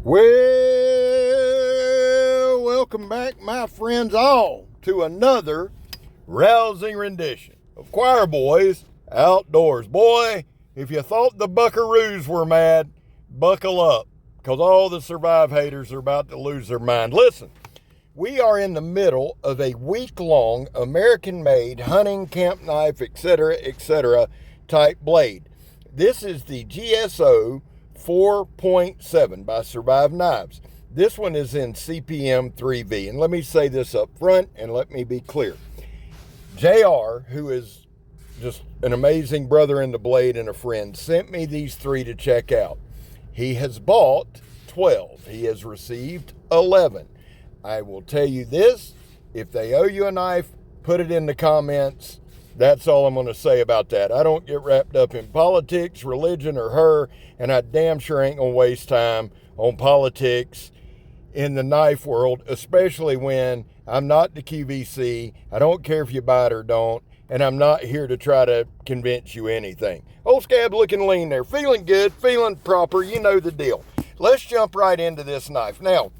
Well, welcome back, my friends, all to another rousing rendition of Choir Boys Outdoors. Boy, if you thought the buckaroos were mad, buckle up, because all the Survive haters are about to lose their mind. Listen, we are in the middle of a week-long American-made hunting, camp knife, etc. type blade. This is the GSO 4.7 by Survive Knives. This one is in CPM 3V. And let me say this up front and let me be clear. JR, who is just an amazing brother in the blade and a friend, sent me these three to check out. He has bought 12. He has received 11. I will tell you this, if they owe you a knife, put it in the comments. That's all I'm going to say about that. I don't get wrapped up in politics, religion, or her, and I damn sure ain't going to waste time on politics in the knife world, especially when I'm not the QVC. I don't care if you buy it or don't, and I'm not here to try to convince you anything. Old Scab looking lean there, feeling good, feeling proper, you know the deal. Let's jump right into this knife. Now,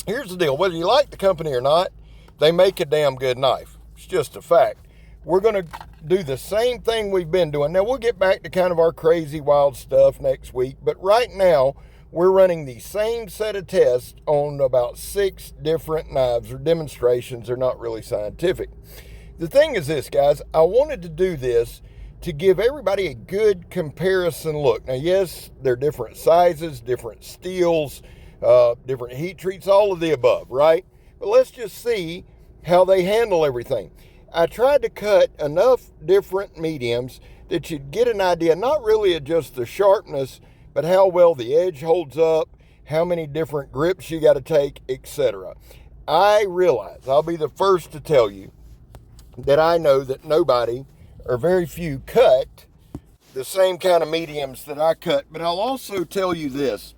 here's the deal. Whether you like the company or not, they make a damn good knife. It's just a fact. We're going to do the same thing we've been doing. Now, we'll get back to kind of our crazy, wild stuff next week. But right now, we're running the same set of tests on about 6 different knives or demonstrations. They're not really scientific. The thing is this, guys. I wanted to do this to give everybody a good comparison look. Now, yes, they're different sizes, different steels, different heat treats, all of the above, right? But let's just see how they handle everything. I tried to cut enough different mediums that you'd get an idea, not really of just the sharpness, but how well the edge holds up, how many different grips you got to take, etc. I realize, I'll be the first to tell you, that I know that nobody or very few cut the same kind of mediums that I cut. But I'll also tell you this.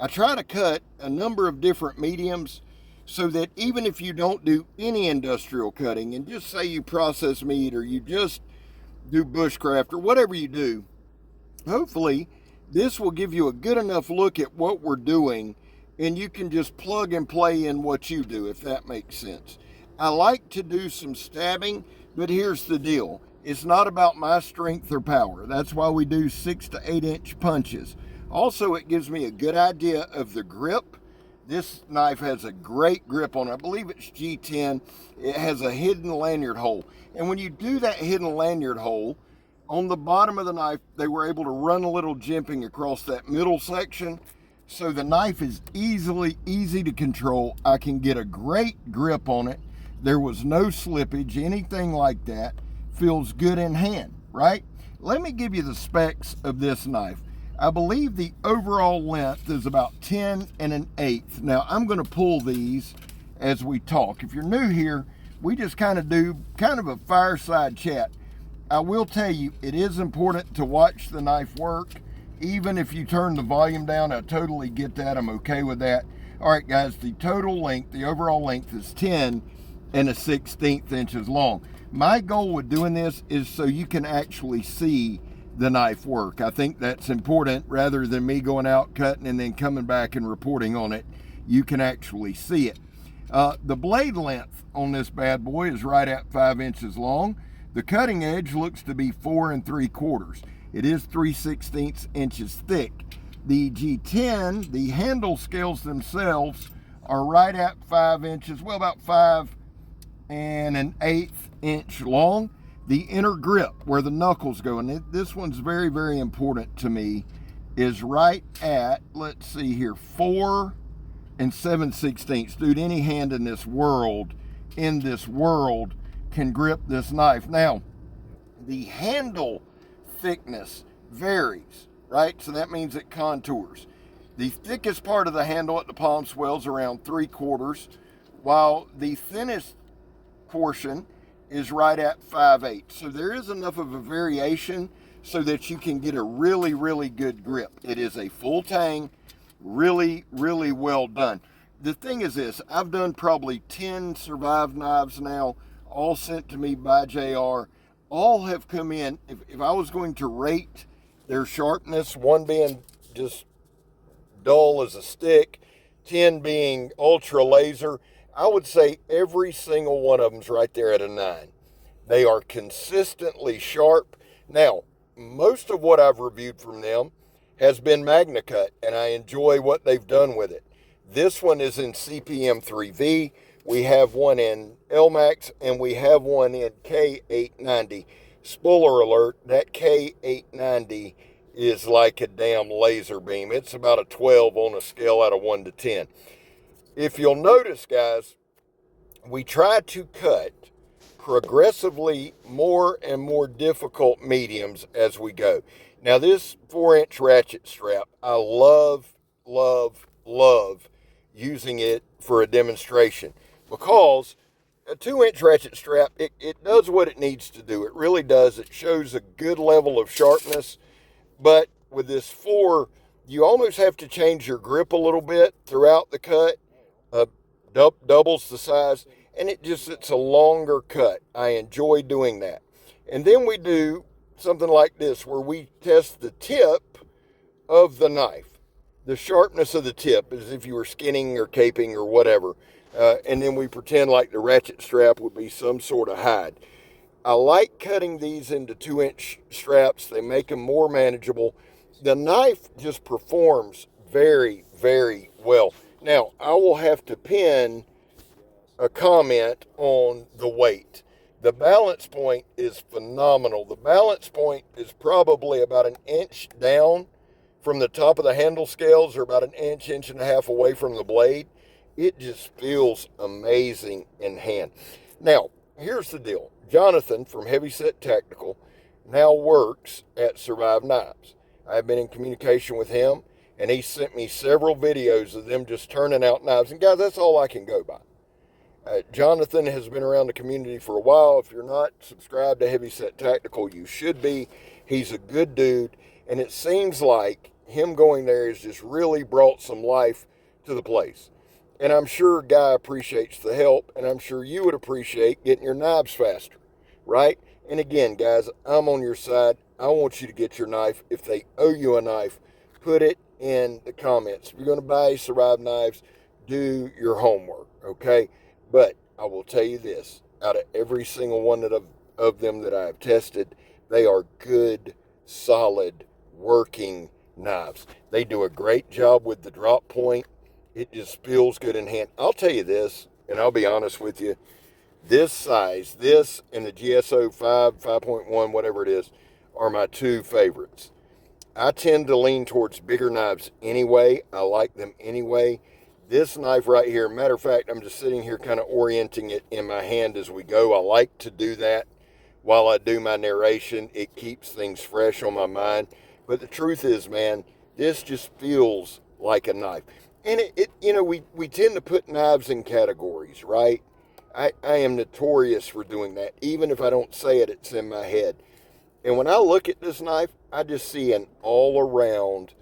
I try to cut a number of different mediums so that even if you don't do any industrial cutting and just say you process meat or you just do bushcraft or whatever you do, hopefully this will give you a good enough look at what we're doing and you can just plug and play in what you do, if that makes sense. I like to do some stabbing, but here's the deal. It's not about my strength or power. That's why we do 6 to 8 inch punches. Also, it gives me a good idea of the grip. This knife has a great grip on it. I believe it's G10. It has a hidden lanyard hole. And when you do that hidden lanyard hole, on the bottom of the knife, they were able to run a little jimping across that middle section. So the knife is easy to control. I can get a great grip on it. There was no slippage, anything like that. Feels good in hand, right? Let me give you the specs of this knife. I believe the overall length is about 10 1/8. Now, I'm going to pull these as we talk. If you're new here, we just kind of do a fireside chat. I will tell you, it is important to watch the knife work. Even if you turn the volume down, I totally get that. I'm okay with that. All right, guys, the total length, the overall length is 10 1/16 inches long. My goal with doing this is so you can actually see the knife work. I think that's important rather than me going out cutting and then coming back and reporting on it. You can actually see it. The blade length on this bad boy is right at 5 inches long. The cutting edge looks to be 4 3/4. It is 3/16 inches thick. The G10, the handle scales themselves are right at 5 inches, well, about 5 1/8 inch long. The inner grip where the knuckles go, and this one's very important to me, is right at, let's see here, 4 7/16. Dude, any hand in this world can grip this knife. Now, the handle thickness varies, right? So that means it contours. The thickest part of the handle at the palm swells around 3/4, while the thinnest portion is right at 5/8. So there is enough of a variation so that you can get a really good grip. It is a full tang, really well done. The thing is this, I've done probably 10 Survive knives now, all sent to me by JR. All have come in, if I was going to rate their sharpness, one being just dull as a stick, 10 being ultra laser. I would say every single one of them's right there at a 9. They are consistently sharp. Now, most of what I've reviewed from them has been MagnaCut, and I enjoy what they've done with it. This one is in CPM 3V. We have one in LMAX, and we have one in K890. Spoiler alert, that K890 is like a damn laser beam. It's about a 12 on a scale out of 1 to 10. If you'll notice, guys, we try to cut progressively more and more difficult mediums as we go. Now, this 4-inch ratchet strap, I love, love, love using it for a demonstration, because a 2-inch ratchet strap, it does what it needs to do. It really does. It shows a good level of sharpness. But with this 4, you almost have to change your grip a little bit throughout the cut. Doubles the size, and it's a longer cut. I enjoy doing that. And then we do something like this, where we test the tip of the knife, the sharpness of the tip, as if you were skinning or caping or whatever. And then we pretend like the ratchet strap would be some sort of hide. I like cutting these into 2-inch straps. They make them more manageable. The knife just performs very, very well. Now, I will have to pin a comment on the weight. The balance point is phenomenal. The balance point is probably about an inch down from the top of the handle scales, or about an inch, inch and a half away from the blade. It just feels amazing in hand. Now, here's the deal. Jonathan from Heavy Set Tactical now works at Survive Knives. I've been in communication with him, and he sent me several videos of them just turning out knives. And guys, that's all I can go by. Jonathan has been around the community for a while. If you're not subscribed to Heavy Set Tactical, you should be. He's a good dude, and it seems like him going there has just really brought some life to the place. And I'm sure Guy appreciates the help, and I'm sure you would appreciate getting your knives faster, right? And again, guys, I'm on your side. I want you to get your knife. If they owe you a knife, put it in the comments. If you're going to buy Survive Knives, do your homework, okay? But I will tell you this, out of every single one of them that I have tested, they are good, solid, working knives. They do a great job with the drop point. It just feels good in hand. I'll tell you this, and I'll be honest with you, this size, this and the GSO 5, 5.1, whatever it is, are my two favorites. I tend to lean towards bigger knives anyway. I like them anyway. This knife right here, matter of fact, I'm just sitting here kind of orienting it in my hand as we go. I like to do that while I do my narration. It keeps things fresh on my mind. But the truth is, man, this just feels like a knife. And we tend to put knives in categories, right? I am notorious for doing that. Even if I don't say it, it's in my head. And when I look at this knife, I just see an all-around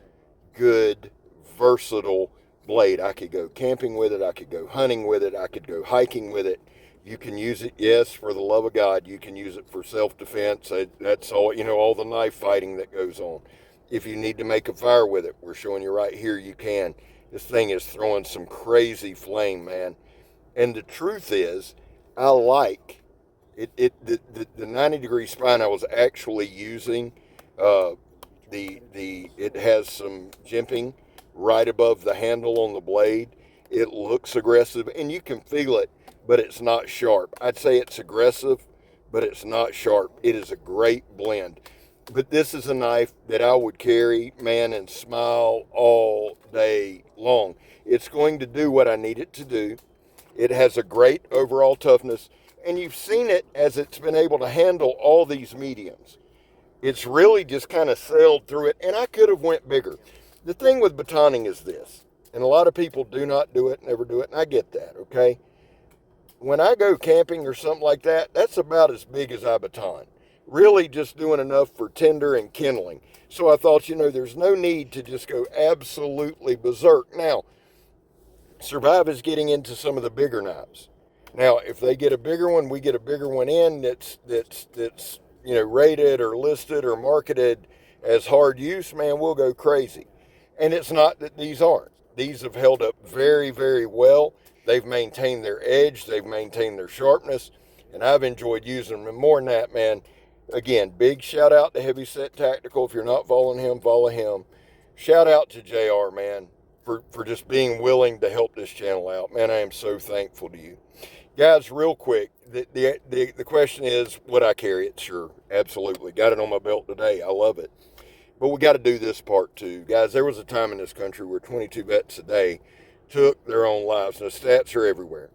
good, versatile blade. I could go camping with it. I could go hunting with it. I could go hiking with it. You can use it, yes, for the love of God. You can use it for self-defense. That's all, all the knife fighting that goes on. If you need to make a fire with it, we're showing you right here, you can. This thing is throwing some crazy flame, man. And the truth is, I like it. The 90-degree spine I was actually using, it has some jimping right above the handle on the blade. It looks aggressive, and you can feel it, but it's not sharp. I'd say it's aggressive, but it's not sharp. It is a great blend. But this is a knife that I would carry, man, and smile all day long. It's going to do what I need it to do. It has a great overall toughness, and you've seen it as it's been able to handle all these mediums. It's really just kind of sailed through it, and I could have went bigger. The thing with batoning is this, and a lot of people do not do it, never do it, and I get that, okay? When I go camping or something like that, that's about as big as I baton. Really just doing enough for tinder and kindling. So I thought, there's no need to just go absolutely berserk. Now, Survive is getting into some of the bigger knives. Now, if they get a bigger one, we get a bigger one in that's rated or listed or marketed as hard use, man, we'll go crazy. And it's not that these aren't. These have held up very, very well. They've maintained their edge. They've maintained their sharpness. And I've enjoyed using them. And more than that, man, again, big shout out to Heavyset Tactical. If you're not following him, follow him. Shout out to JR, man, for just being willing to help this channel out. Man, I am so thankful to you. Guys, real quick, the question is, would I carry it? Sure, absolutely. Got it on my belt today. I love it. But we got to do this part too. Guys, there was a time in this country where 22 vets a day took their own lives. And the stats are everywhere.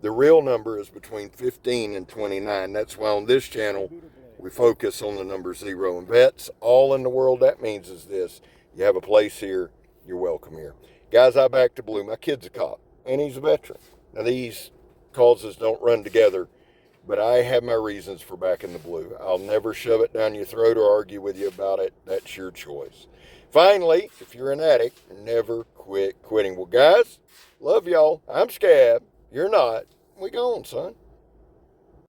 The real number is between 15 and 29. That's why on this channel, we focus on the number 0. And vets all in the world, that means is this. You have a place here. You're welcome here. Guys, I back to blue. My kid's a cop, and he's a veteran. Now, these causes don't run together, but I have my reasons for backing the blue. I'll never shove it down your throat or argue with you about it. That's your choice. Finally, if you're an addict, never quit quitting. Well, guys, love y'all. I'm Scab. You're not. We gone, son.